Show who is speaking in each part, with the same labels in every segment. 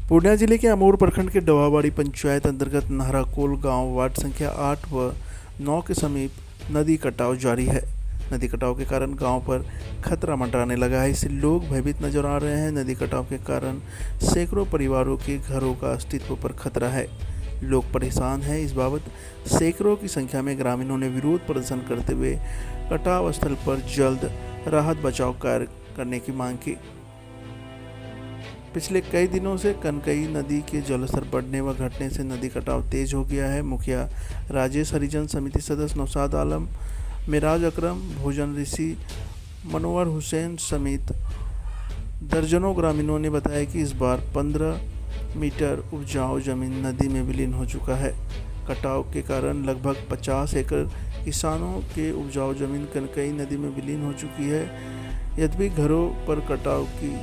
Speaker 1: पूर्णिया जिले के अमोर प्रखंड के डवाबाड़ी पंचायत अंतर्गत नाहराकोल गांव वार्ड संख्या 8 व 9 के समीप नदी कटाव जारी है। नदी कटाव के कारण गांव पर खतरा मंडराने लगा है। इससे लोग भयभीत नजर आ रहे हैं। नदी कटाव के कारण सैकड़ों परिवारों के घरों का अस्तित्व पर खतरा है। लोग परेशान हैं। इस बाबत सैकड़ों की संख्या में ग्रामीणों ने विरोध प्रदर्शन करते हुए कटाव स्थल पर जल्द राहत बचाव कार्य करने की मांग की। पिछले कई दिनों से कनकई नदी के जलस्तर बढ़ने व घटने से नदी कटाव तेज हो गया है। मुखिया राजेश हरिजन, समिति सदस्य नौशाद आलम, मिराज अकरम, भोजन ऋषि, मनोवर हुसैन समेत दर्जनों ग्रामीणों ने बताया कि इस बार 15 मीटर उपजाऊ जमीन नदी में विलीन हो चुका है। कटाव के कारण लगभग 50 एकड़ किसानों के उपजाऊ जमीन कनकई नदी में विलीन हो चुकी है। यद्यपि घरों पर कटाव की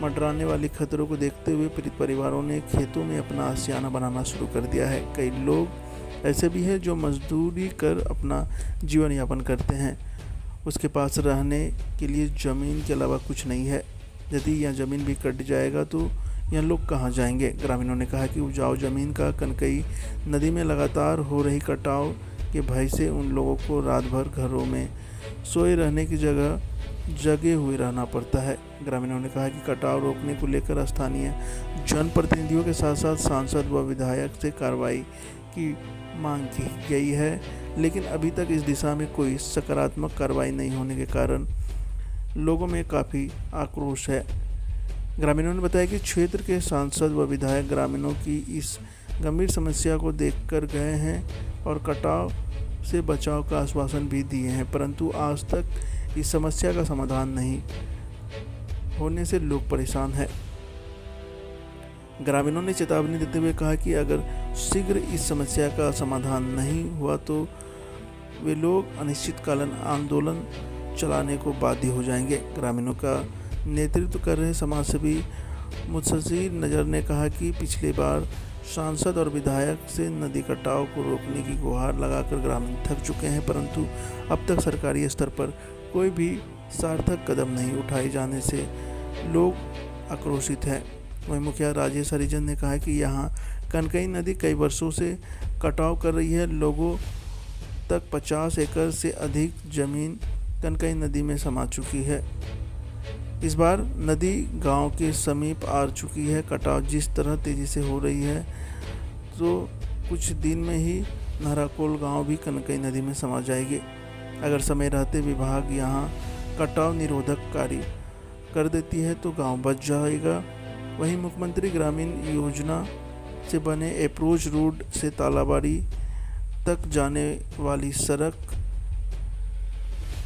Speaker 1: मंडराने वाली खतरों को देखते हुए पीड़ित परिवारों ने खेतों में अपना आशियाना बनाना शुरू कर दिया है। कई लोग ऐसे भी हैं जो मजदूरी कर अपना जीवन यापन करते हैं। उसके पास रहने के लिए ज़मीन के अलावा कुछ नहीं है। यदि यह ज़मीन भी कट जाएगा तो यह लोग कहाँ जाएंगे। ग्रामीणों ने कहा कि उपजाऊ ज़मीन का कनकई नदी में लगातार हो रही कटाव के भय से उन लोगों को रात भर घरों में सोए रहने की जगह जगे हुए रहना पड़ता है। ग्रामीणों ने कहा कि कटाव रोकने को लेकर स्थानीय जनप्रतिनिधियों के साथ साथ सांसद व विधायक से कार्रवाई की मांग की गई है, लेकिन अभी तक इस दिशा में कोई सकारात्मक कार्रवाई नहीं होने के कारण लोगों में काफ़ी आक्रोश है। ग्रामीणों ने बताया कि क्षेत्र के सांसद व विधायक ग्रामीणों की इस गंभीर समस्या को देखकर गए हैं और कटाव से बचाव का आश्वासन भी दिए हैं, परंतु आज तक इस समस्या का समाधान नहीं होने से लोग परेशान हैं। ग्रामीणों ने चेतावनी देते हुए कहा कि अगर शीघ्र इस समस्या का समाधान नहीं हुआ तो वे लोग अनिश्चितकालीन आंदोलन चलाने को बाध्य हो जाएंगे। ग्रामीणों का नेतृत्व कर रहे समाजसेवी मुदस्सिर नजर ने कहा कि पिछली बार सांसद और विधायक से नदी कटाव को रोकने की गुहार लगाकर ग्रामीण थक चुके हैं, परंतु अब तक सरकारी स्तर पर कोई भी सार्थक कदम नहीं उठाए जाने से लोग आक्रोशित हैं। वहीं मुखिया राजेश हरिजन ने कहा कि यहाँ कनकई नदी कई वर्षों से कटाव कर रही है। लोगों तक 50 एकड़ से अधिक जमीन कनकई नदी में समा चुकी है। इस बार नदी गांव के समीप आ चुकी है। कटाव जिस तरह तेजी से हो रही है तो कुछ दिन में ही नाहराकोल गांव भी कनकई नदी में समा जाएगी। अगर समय रहते विभाग यहां कटाव निरोधक कार्य कर देती है तो गांव बच जाएगा। वहीं मुख्यमंत्री ग्रामीण योजना से बने अप्रोच रोड से तालाबाड़ी तक जाने वाली सड़क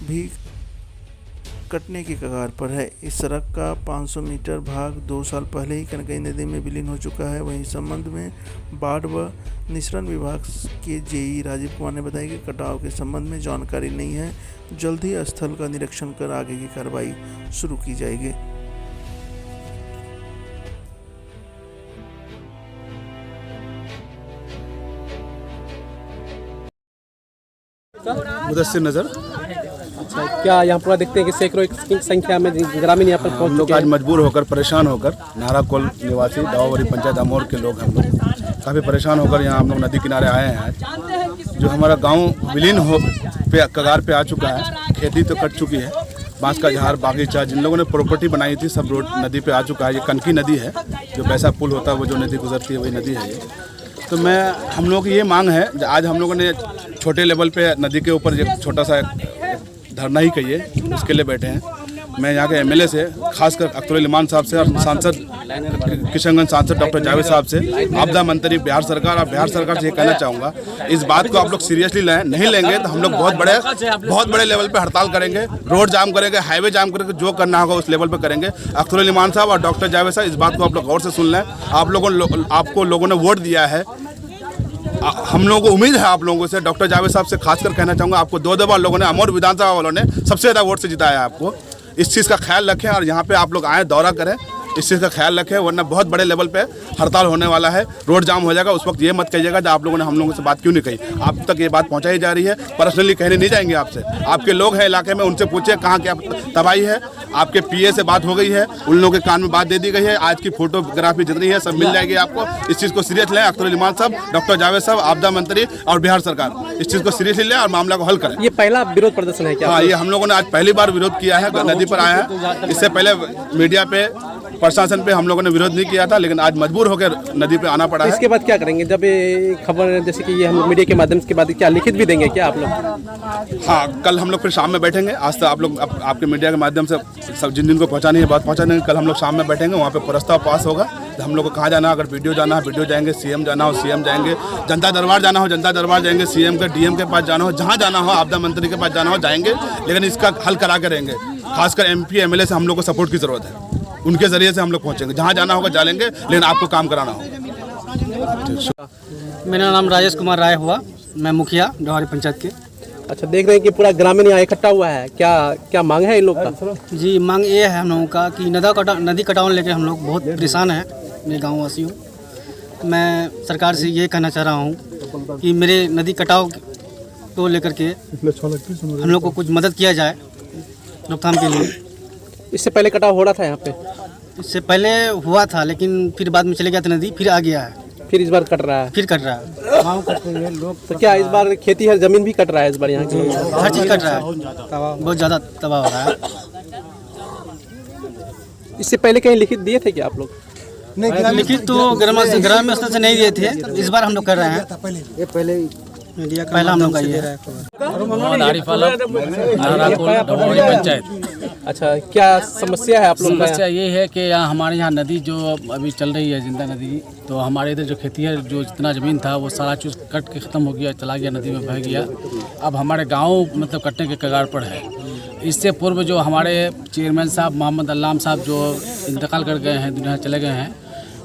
Speaker 1: भी कटने की कगार पर है। इस सड़क का 500 मीटर भाग 2 साल पहले ही कनकई नदी में विलीन हो चुका है। वहीं इस संबंध में बाढ़ व निस्सरण विभाग के जेई राजीव कुमार ने बताया कि कटाव के संबंध में जानकारी नहीं है। जल्द ही स्थल का निरीक्षण कर आगे की कार्रवाई शुरू की जाएगी।
Speaker 2: मुदस्सिर नजर।
Speaker 3: क्या यहाँ पूरा देखते हैं कि सैकड़ों की संख्या में ग्रामीण यहाँ पर पहुँच
Speaker 2: लोग आज मजबूर होकर परेशान होकर नाहराकोल निवासी डवाबाड़ी पंचायत अमोर के लोग हम लोग काफ़ी परेशान होकर यहाँ हम लोग नदी किनारे आए हैं आज। जो हमारा गांव विलीन हो पे कगार पे आ चुका है। खेती तो कट चुकी है। बांस का झाड़ बागीचा जिन लोगों ने प्रॉपर्टी बनाई थी सब रोड नदी पे आ चुका है। ये कनकी नदी है, जो वैसा पुल होता है वो जो नदी गुजरती है वही नदी है ये। तो हम लोगों की ये मांग है, आज हम लोगों ने छोटे लेवल पे नदी के ऊपर एक छोटा सा धरना ही कहिए उसके लिए बैठे हैं। मैं यहाँ के एमएलए से खासकर अख्तर इमान साहब से और सांसद किशनगंज सांसद डॉक्टर जावेद साहब से, आपदा मंत्री बिहार सरकार और बिहार सरकार से ये कहना चाहूँगा, इस बात को आप लोग सीरियसली लें। नहीं लेंगे तो हम लोग बहुत बड़े लेवल पे हड़ताल करेंगे, रोड जाम करेंगे, हाईवे जाम करेंगे, जो करना होगा उस लेवल पे करेंगे। अख्तर इमान साहब और डॉक्टर जावेद साहब, इस बात को आप लोग गौर से सुन लें। आपको लोगों ने वोट दिया है, हम लोगों को उम्मीद है आप लोगों से। डॉक्टर जावेद साहब से खासकर कहना चाहूँगा, आपको 2 बार लोगों ने अमोर विधानसभा वालों ने सबसे ज़्यादा वोट से जिताया है आपको। इस चीज़ का ख्याल रखें और यहाँ पे आप लोग आएँ, दौरा करें, इस चीज़ का ख्याल रखें, वरना बहुत बड़े लेवल पे हड़ताल होने वाला है, रोड जाम हो जाएगा। उस वक्त ये मत कहिएगा कि आप लोगों ने हम लोगों से बात क्यों नहीं कही। आप तक ये बात पहुँचाई जा रही है, पर्सनली कहने नहीं जाएंगे आपसे। आपके लोग हैं इलाके में, उनसे पूछिए कहाँ क्या तबाही है। आपके पीए से बात हो गई है, उन लोगों के कान में बात दे दी गई है। आज की फोटोग्राफी जितनी है सब मिल जाएगी आपको। इस चीज़ को सीरियस लें। अख्तरुल इमान साहब, डॉक्टर जावेद साहब, आपदा मंत्री और बिहार सरकार इस चीज़ को सीरियसली लें और मामला को हल करें।
Speaker 3: ये पहला विरोध प्रदर्शन है क्या?
Speaker 2: हाँ, ये हम लोगों ने आज पहली बार विरोध किया है, नदी पर आया है। इससे पहले मीडिया पे, प्रशासन पे हम लोगों ने विरोध नहीं किया था, लेकिन आज मजबूर होकर नदी पे आना पड़ा है।
Speaker 3: इसके बाद क्या करेंगे जब ये खबर, जैसे कि ये हम मीडिया के माध्यम के बाद क्या लिखित भी देंगे क्या आप लोग?
Speaker 2: हाँ, कल हम लोग फिर शाम में बैठेंगे। आज तो आप लोग आपके मीडिया के माध्यम से सब जिन को पहुँचानी है बात पहुँचा देंगे। कल हम लोग शाम में बैठेंगे, वहाँ पे प्रस्ताव पास होगा। हम लोग को कहाँ जाना है, अगर वीडियो जाना है वीडियो जाएंगे, सीएम जाना हो सीएम जाएंगे, जनता दरबार जाना हो जनता दरबार जाएंगे, सीएम के डीएम के पास जाना हो, जहाँ जाना हो, आपदा मंत्री के पास जाना हो जाएंगे, लेकिन इसका हल करा के रहेंगे। खासकर एमपी एमएलए से हम लोग को सपोर्ट की जरूरत है। उनके जरिए से हम लोग पहुँचेंगे, जहाँ जाना होगा जा लेंगे, लेकिन आपको काम कराना होगा।
Speaker 4: मेरा नाम राजेश कुमार राय हुआ, मैं मुखिया डोहारी पंचायत के।
Speaker 3: अच्छा, देख रहे हैं कि पूरा ग्रामीण यहाँ इकट्ठा हुआ है, क्या क्या मांग है इन लोग का?
Speaker 4: जी, मांग ये है हम लोगों का कि नदी कटाव लेकर हम लोग बहुत परेशान हैं, मेरे गाँव वासी हूँ। मैं सरकार से ये कहना चाह रहा हूँ कि मेरे नदी कटाव को लेकर के हम लोग को कुछ मदद किया जाए रोकथाम के लिए।
Speaker 3: इससे पहले कटाव हो रहा था यहाँ पे?
Speaker 4: इससे पहले हुआ था, लेकिन फिर बाद में चले गया था नदी, फिर आ गया है,
Speaker 3: फिर इस बार कट रहा है?
Speaker 4: फिर कट रहा है।
Speaker 3: तो क्या इस बार खेती हर जमीन भी कट रहा है इस बार यहाँ की?
Speaker 4: हर चीज़ कट रहा है, बहुत ज़्यादा तबाह हो रहा है।
Speaker 3: इससे पहले कहीं लिखित दिए थे क्या आप लोग?
Speaker 4: लिखित तो ग्राम स्तर से नहीं दिए थे, इस बार हम लोग कर रहे हैं। पहला हम लोग का ये है।
Speaker 5: मोहम्मद आरिफ आलम, नाराकोल, डोहारी पंचायत।
Speaker 3: अच्छा, क्या समस्या है आप लोग का?
Speaker 5: समस्या ये है कि यहाँ हमारे यहाँ नदी जो अभी चल रही है जिंदा नदी, तो हमारे इधर जो खेती है, जो जितना ज़मीन था वो सारा चीज़ कट के ख़त्म हो गया, चला गया, नदी में बह गया। अब हमारे गांव मतलब कटने के कगार पर है। इससे पूर्व जो हमारे चेयरमैन साहब मोहम्मद अल्लाम साहब जो इंतकाल कर गए हैं, दुनिया चले गए हैं,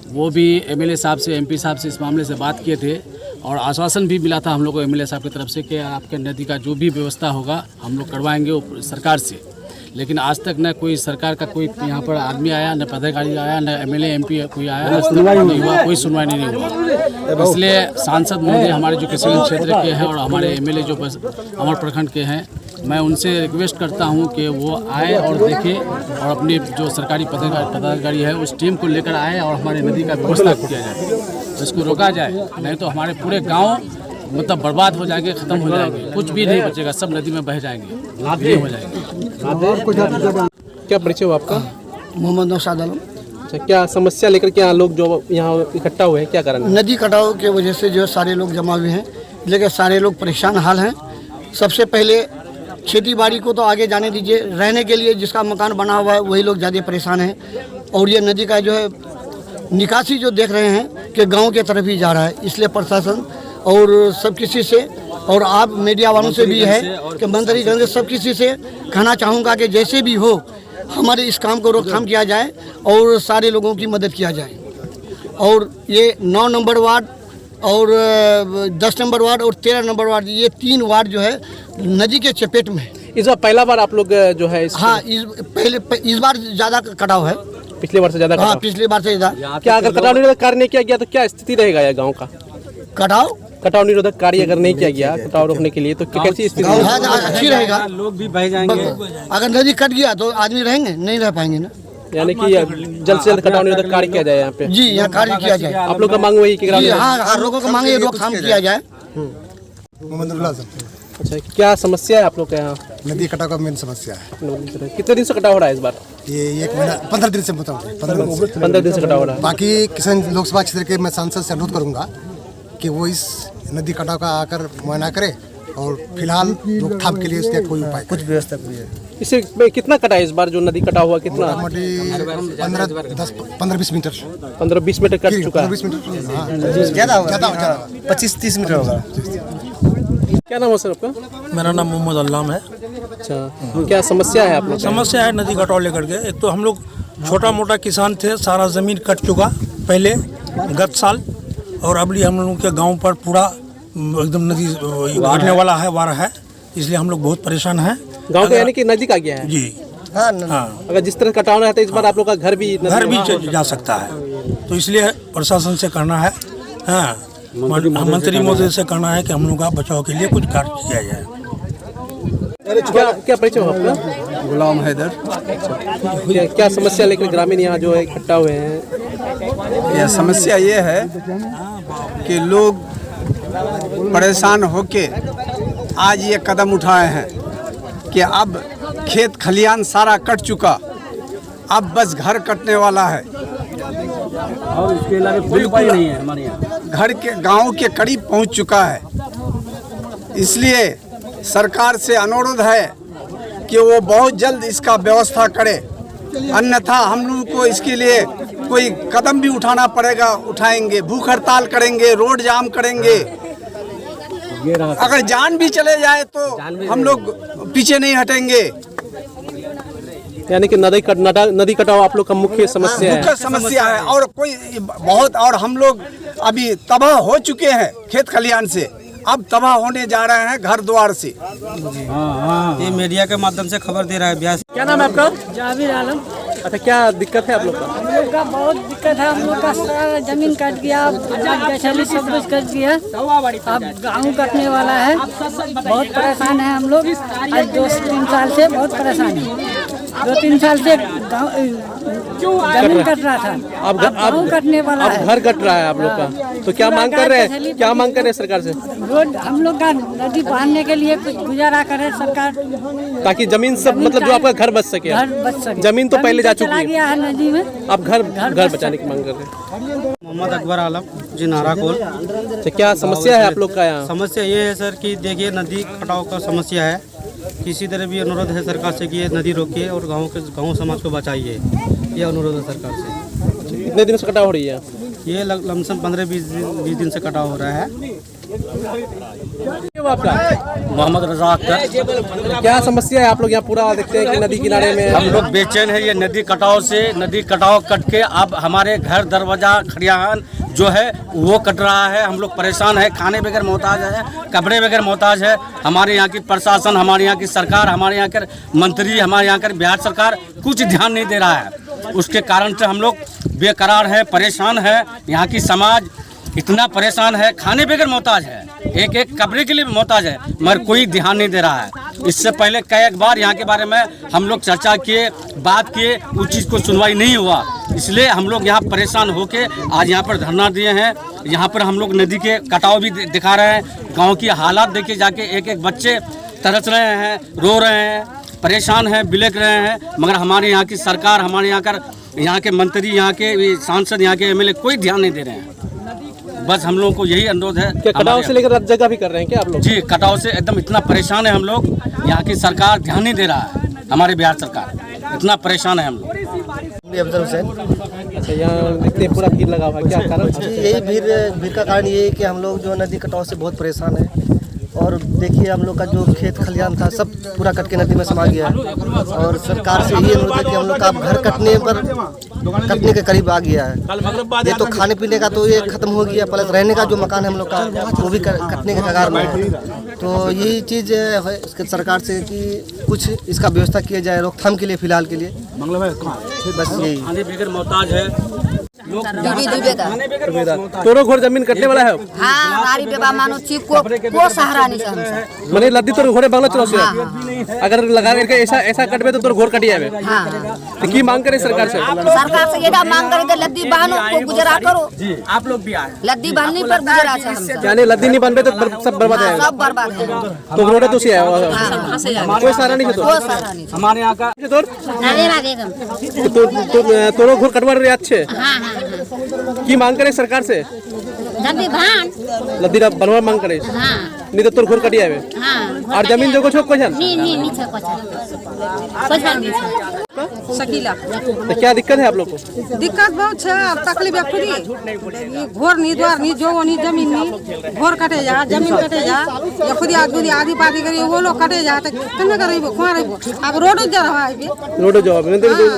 Speaker 5: वो भी एमएलए साहब से, एमपी साहब से इस मामले से बात किए थे और आश्वासन भी मिला था हम लोग को एमएलए साहब की तरफ से कि आपके नदी का जो भी व्यवस्था होगा हम लोग करवाएंगे सरकार से। लेकिन आज तक न कोई सरकार का कोई यहाँ पर आदमी आया, न पदाधिकारी आया, न एमएलए एमपी कोई आया, नहीं हुआ, कोई सुनवाई नहीं हुआ। इसलिए सांसद महोदय हमारे जो किसी क्षेत्र के हैं और हमारे एमएलए जो अमर प्रखंड के हैं, मैं उनसे रिक्वेस्ट करता हूं कि वो आए और देखें और अपनी जो सरकारी पदाधिकारी है उस टीम को लेकर आए और हमारे नदी का व्यवस्था किया जाए, इसको रोका जाए। नहीं तो हमारे पूरे गांव मतलब बर्बाद हो जाएंगे, ख़त्म हो जाएंगे, कुछ भी नहीं बचेगा, सब नदी में बह जाएंगे, विलीन हो जाएंगे।
Speaker 3: क्या परिचय हो आपका?
Speaker 4: मोहम्मद नौशाद आलम।
Speaker 3: अच्छा, क्या समस्या लेकर के यहाँ लोग जो यहाँ इकट्ठा हुए हैं, क्या कारण है?
Speaker 4: नदी कटाव के वजह से जो सारे लोग जमा हुए हैं, लेकिन सारे लोग परेशान हाल हैं। सबसे पहले खेती बाड़ी को तो आगे जाने दीजिए, रहने के लिए जिसका मकान बना हुआ है वही लोग ज़्यादा परेशान हैं। और ये नदी का जो है निकासी जो देख रहे हैं कि गांव के तरफ ही जा रहा है, इसलिए प्रशासन और सब किसी से और आप मीडिया वालों से भी है कि मंत्रीगण से सब किसी से कहना चाहूँगा कि जैसे भी हो हमारे इस काम को रोकथाम किया जाए और सारे लोगों की मदद किया जाए। और ये 9 नंबर वार्ड और 10 नंबर वार्ड और 13 नंबर वार्ड, ये 3 वार्ड जो है नदी के चपेट में है।
Speaker 3: इस बार पहला बार आप लोग जो है
Speaker 4: हाँ, इस बार ज़्यादा कटाव है,
Speaker 3: पिछले बार से ज़्यादा?
Speaker 4: हाँ, पिछली बार से ज़्यादा।
Speaker 3: क्या अगर कटाव निरोधक कार्य नहीं किया गया तो क्या स्थिति रहेगा यह गाँव का? कटाव निरोधक कार्य अगर नहीं किया गया कटाव रोकने के लिए तो कैसी स्थिति?
Speaker 4: अच्छी रहेगा, लोग भी बह जाएंगे। अगर नदी कट गया तो आदमी रहेंगे, नहीं रह पाएंगे ना।
Speaker 3: यानी कि जल्द से जल्द कटाव निरोधक कार्य किया जाए यहाँ पे?
Speaker 4: जी, यहाँ कार्य किया जाए।
Speaker 3: आप लोग का मांग वही कि
Speaker 4: हाँ, लोगों को मांगे रोकथाम किया जाए।
Speaker 3: अच्छा, क्या समस्या है आप लोग के यहाँ?
Speaker 6: नदी कटाव का मेन समस्या है।
Speaker 3: कितने दिन से कटाव हो रहा है इस बार?
Speaker 6: ये 1 महीना 15 दिन से बताऊँ,
Speaker 3: 15 दिन से कटाव हो रहा है।
Speaker 6: बाकी किसान लोकसभा क्षेत्र के मैं सांसद से अनुरोध करूंगा कि वो इस नदी कटाव का आकर मुआयना करे और फिलहाल रोकथाम के लिए उसके कोई उपाय, कुछ व्यवस्था करिए।
Speaker 3: इससे कितना कटा है इस बार जो नदी कटा हुआ? कितना?
Speaker 6: 15-20 मीटर
Speaker 3: 15-20 मीटर कट चुका है।
Speaker 6: 20 मीटर ज़्यादा 25-30 मीटर होगा।
Speaker 3: क्या नाम है सर आपका?
Speaker 7: मेरा नाम मोहम्मद अल्लाम है।
Speaker 3: अच्छा, क्या समस्या है आप लोग?
Speaker 7: समस्या है नदी कटाव लेकर के। एक तो हम लोग छोटा मोटा किसान थे, सारा ज़मीन कट चुका पहले गत साल, और अब हम लोगों के गांव पर पूरा एकदम नदी घटने वाला है, वार है, इसलिए हम लोग बहुत परेशान हैं।
Speaker 3: गांव के यानी कि नदी का गया है
Speaker 7: जी। हाँ,
Speaker 3: अगर जिस तरह कटाव रहता है इस बार आप लोग का घर भी
Speaker 7: जा सकता है, तो इसलिए प्रशासन से करना है, हाँ, मंत्री महोदय से करना है कि हम लोग का बचाव के लिए कुछ कार्य किया जाए।
Speaker 3: क्या परिचय हो आपका?
Speaker 8: गुलाम हैदर।
Speaker 3: क्या समस्या लेकर ग्रामीण यहाँ जो है इकट्ठा हुए हैं?
Speaker 8: यह समस्या ये है कि लोग परेशान होके आज ये कदम उठाए हैं कि अब खेत खलियान सारा कट चुका, अब बस घर कटने वाला है
Speaker 5: और इसके अलावा कोई उपाय नहीं है हमारे यहाँ।
Speaker 8: घर के गांव के करीब पहुंच चुका है। इसलिए सरकार से अनुरोध है कि वो बहुत जल्द इसका व्यवस्था करे, अन्यथा हम लोगों को इसके लिए कोई कदम भी उठाना पड़ेगा, उठाएंगे, भूख हड़ताल करेंगे, रोड जाम करेंगे। अगर जान भी चले जाए तो हम लोग पीछे नहीं हटेंगे।
Speaker 3: यानी कि नदी कटाव आप लोग का मुख्य समस्या है?
Speaker 8: मुख्य समस्या है और कोई बहुत, और हम लोग अभी तबाह हो चुके हैं खेत खलियान से, अब तबाह होने जा रहे हैं घर द्वार से।
Speaker 5: ये मीडिया के माध्यम से खबर दे रहा है ब्यास।
Speaker 3: क्या नाम है आपका?
Speaker 9: जाबिर आलम।
Speaker 3: अच्छा, क्या दिक्कत है आप लोग का?
Speaker 9: हम लोग का बहुत दिक्कत है, हम लोग का सारा जमीन कट गया, गछली सब कुछ कट गया, अब गाँव कटने वाला है, बहुत परेशान है हम लोग। आज 2-3 साल से बहुत परेशान है, 2-3 साल से जमीन कट रहा था, अब गाँव कटने वाला है,
Speaker 3: घर कट रहा है आप लोग का। तो क्या मांग कर रहे हैं, क्या मांग कर रहे हैं सरकार से?
Speaker 9: रोड हम लोग का नदी बांधने के लिए कुछ गुजारा करे सरकार,
Speaker 3: ताकि जमीन सब मतलब जो आपका घर बच सके।
Speaker 9: घर बच सके।
Speaker 3: जमीन तो पहले जा चुकी
Speaker 9: चला
Speaker 3: है,
Speaker 9: गया है नदी में,
Speaker 3: अब घर बचाने की मांग कर रहे हैं।
Speaker 5: मोहम्मद अकबर आलम जी, नाराकोल।
Speaker 3: तो क्या समस्या है आप लोग का यहाँ?
Speaker 5: समस्या ये है सर कि देखिए नदी कटाव का समस्या है, किसी तरह भी अनुरोध है सरकार से कि ये नदी रोकिए और गाँव समाज को बचाइए, ये अनुरोध है सरकार से।
Speaker 3: कितने दिन से कटाव हो रही है?
Speaker 5: ये लमसम 15-20 दिन से कटाव हो रहा है।
Speaker 3: आपका
Speaker 5: मोहम्मद रजा अख्तर।
Speaker 3: क्या समस्या है आप लोग यहाँ पूरा देखते हैं कि नदी किनारे में
Speaker 10: हम लोग बेचैन है, ये नदी कटाव से, नदी कटाव कट के अब हमारे घर दरवाजा खड़ियान जो है वो कट रहा है। हम लोग परेशान है, खाने बगैर मोहताज है, कपड़े बगैर मोहताज है। हमारे यहाँ की प्रशासन, हमारे यहाँ की सरकार, हमारे यहाँ के मंत्री, हमारे यहाँ के बिहार सरकार कुछ ध्यान नहीं दे रहा है। उसके कारण से हम लोग बेकरार है, परेशान है। यहाँ की समाज इतना परेशान है, खाने बगैर मोहताज है, एक कपड़े के लिए मोहताज है, मगर कोई ध्यान नहीं दे रहा है। इससे पहले कई बार यहाँ के बारे में हम लोग चर्चा किए, बात किए, उस चीज़ को सुनवाई नहीं हुआ। इसलिए हम लोग यहाँ परेशान होके आज यहाँ पर धरना दिए हैं। यहाँ पर हम लोग नदी के कटाव भी दिखा रहे हैं। गाँव की हालात देखिए जाके, एक बच्चे तरस रहे हैं, रो रहे हैं, परेशान हैं, बिलख रहे हैं, मगर हमारे यहाँ की सरकार, हमारे यहाँ के मंत्री, यहाँ के सांसद, यहाँ के एमएलए कोई ध्यान नहीं दे रहे हैं। बस हम लोगों को यही अनुरोध है।
Speaker 3: क्या कटाव से लेकर जगह भी कर रहे हैं क्या आप लोग?
Speaker 10: जी, कटाव से एकदम इतना परेशान है हम लोग, यहाँ की सरकार ध्यान नहीं दे रहा है। हमारे बिहार सरकार इतना परेशान है हम लोग।
Speaker 11: अफजल हुसैन।
Speaker 3: अच्छा, यहाँ देखते पूरा भीड़ लगा हुआ है, क्या कारण?
Speaker 11: यही भीड़ का कारण ये है कि हम लोग जो नदी कटाव से बहुत परेशान है, और देखिए हम लोग का जो खेत खलियान था सब पूरा कट के नदी में समा गया है, और सरकार से ये अनुरोध है कि हम लोग का अब घर कटने के करीब आ गया है। ये तो खाने पीने का तो ये खत्म हो गया, प्लस रहने का जो मकान है हम लोग का वो भी कटने के कगार में है। तो यही चीज़ है इसके सरकार से कि कुछ इसका व्यवस्था किया जाए रोकथाम के लिए, फिलहाल के लिए बस यही।
Speaker 10: खाने बगैर मोहताज है लोग।
Speaker 3: तोरो घर जमीन कटने वाला है?
Speaker 12: हाँ, नारी बेबा मानो चीफ को सहारा नहीं हमसे।
Speaker 3: मने लद्दी तोर घरे बांगला चलो से अगर लगा के ऐसा कटबे तो तोर घर कटी जावे।
Speaker 12: हाँ,
Speaker 3: तो की मांग करे सरकार से?
Speaker 12: सरकार से ये मांग करे कि लद्दी बांधो को गुजरा करो।
Speaker 5: जी, आप लोग भी आए।
Speaker 12: लद्दी बांधने पर गुजरा है हमसे।
Speaker 3: यानी लद्दी नहीं बांधबे तो सब बर्बाद है।
Speaker 12: सब बर्बाद है।
Speaker 3: तो रोड तो से है, कोई सहारा नहीं है।
Speaker 12: कोई सहारा नहीं।
Speaker 10: हमारे यहाँ का
Speaker 3: तोर
Speaker 12: नवीना बेगम
Speaker 3: तोरो घर कटवा रहे अच्छे।
Speaker 12: हाँ,
Speaker 3: की मांग करे सरकार से?
Speaker 12: लद्दी भान
Speaker 3: लद्दी बनवा मांग करे।
Speaker 12: हाँ,
Speaker 3: नहीं तो तोर घर कटी जावे।
Speaker 12: हाँ,
Speaker 3: और जमीन जो कुछ
Speaker 12: नहीं छे कुछ नहीं छे।
Speaker 9: शकीला।
Speaker 3: तो क्या दिक्कत है आप लोग को?
Speaker 9: दिक्कत बहुत है, तकलीफ है खुदी घोर नी द्वार नी जो नी जमीन नी घोर कटे जा, जमीन कटे जा, या खुदी आदमी आधी पादी करी वो लोग कटे जा तो कन्ने करेबो खुआ रेबो। अब रोड जा रहा है,
Speaker 3: रोड जवाब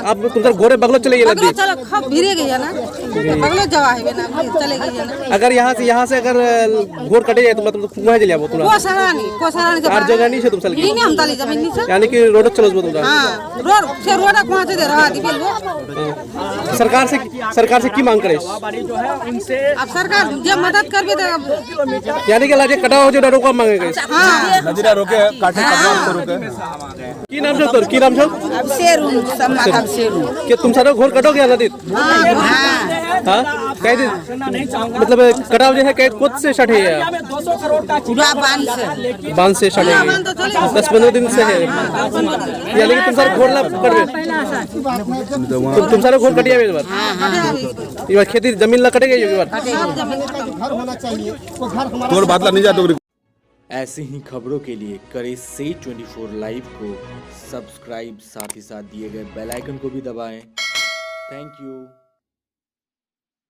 Speaker 3: आप तुमका घोरे बगलो चले
Speaker 9: बगलो चलो खूब भीरे गई है ना, बगलो जवा है ना, चले गई है ना।
Speaker 3: अगर यहाँ से अगर घोर कटे जाए तो मतलब कुआं चले जाबो तुम?
Speaker 9: को सहारा नहीं
Speaker 3: और जगह नहीं है तुम
Speaker 12: नहीं हम ताली जमीन नहीं
Speaker 3: यानी कि रोड चलो बोल रहा
Speaker 12: हां रोड से रोड कहां से दे रहा थी पेलबो
Speaker 3: सरकार से की मांग करे
Speaker 12: अब सरकार जो मदद करबे तो
Speaker 3: यानी कि लाजे कटाव हो जो रोका मांगेगा
Speaker 12: हां
Speaker 2: नदी रोके काटे से रोके
Speaker 3: की नाम छो तोर की नाम छो
Speaker 12: अब शेरू सब माथा शेरू
Speaker 3: कि तुम सारा घोर कटो गया नदी हां कह दे मतलब कटाव जो है कह खुद से स्टार्ट है
Speaker 12: पूरा
Speaker 3: बांध से स्टार्ट है 10-15 दिन से है यानी कि तुम सारा घोर ला करबे तुम सारा घोर कटिया एक बार ये बार खेती जमीन ला कटेगा ये बार
Speaker 6: घर होना चाहिए वो घर हमारा
Speaker 2: तोर बात ला नहीं जातो
Speaker 13: ऐसे ही खबरों के लिए करें से 24 लाइव को सब्सक्राइब, साथ ही साथ दिए गए बेल आइकन को भी दबाएं। Thank you.